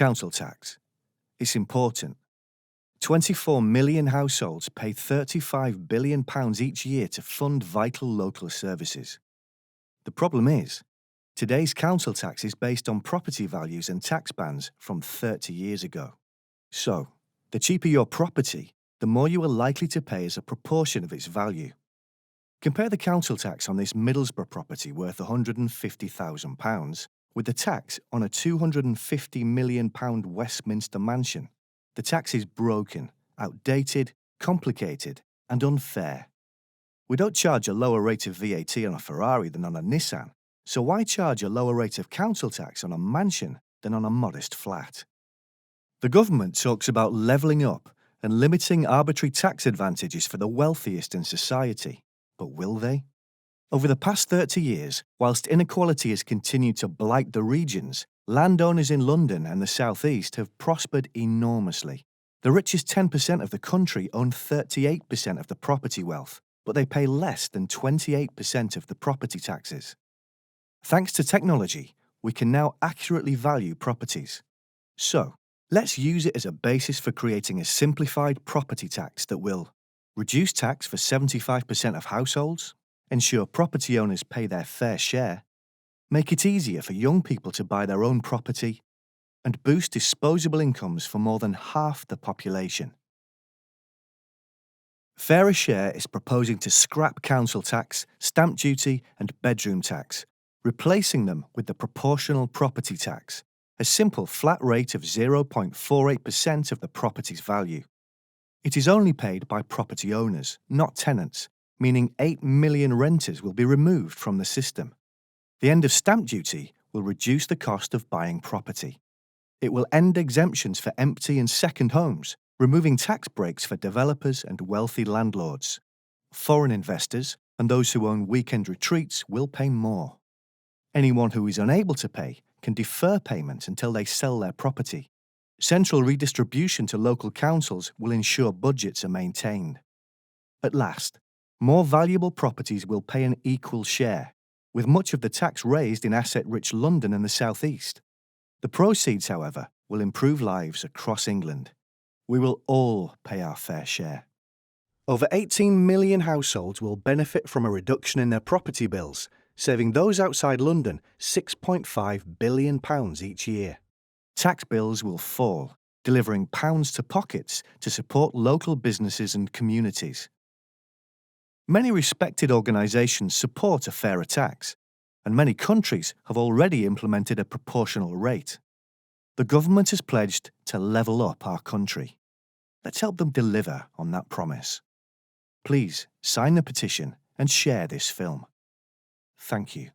Council tax. It's important. 24 million households pay £35 billion each year to fund vital local services. The problem is, today's council tax is based on property values and tax bands from 30 years ago. So, the cheaper your property, the more you are likely to pay as a proportion of its value. Compare the council tax on this Middlesbrough property worth £150,000 with the tax on a £250 million Westminster mansion. The tax is broken, outdated, complicated, and unfair. We don't charge a lower rate of VAT on a Ferrari than on a Nissan, so why charge a lower rate of council tax on a mansion than on a modest flat? The government talks about levelling up and limiting arbitrary tax advantages for the wealthiest in society, but will they? Over the past 30 years, whilst inequality has continued to blight the regions, landowners in London and the South East have prospered enormously. The richest 10% of the country own 38% of the property wealth, but they pay less than 28% of the property taxes. Thanks to technology, we can now accurately value properties. So, let's use it as a basis for creating a simplified property tax that will reduce tax for 75% of households, ensure property owners pay their fair share, make it easier for young people to buy their own property, and boost disposable incomes for more than half the population. Fairer Share is proposing to scrap council tax, stamp duty, and bedroom tax, replacing them with the proportional property tax, a simple flat rate of 0.48% of the property's value. It is only paid by property owners, not tenants, meaning 8 million renters will be removed from the system. The end of stamp duty will reduce the cost of buying property. It will end exemptions for empty and second homes, removing tax breaks for developers and wealthy landlords. Foreign investors and those who own weekend retreats will pay more. Anyone who is unable to pay can defer payment until they sell their property. Central redistribution to local councils will ensure budgets are maintained. At last, more valuable properties will pay an equal share, with much of the tax raised in asset-rich London and the South East. The proceeds, however, will improve lives across England. We will all pay our fair share. Over 18 million households will benefit from a reduction in their property bills, saving those outside London £6.5 billion each year. Tax bills will fall, delivering pounds to pockets to support local businesses and communities. Many respected organisations support a fairer tax, and many countries have already implemented a proportional rate. The government has pledged to level up our country. Let's help them deliver on that promise. Please sign the petition and share this film. Thank you.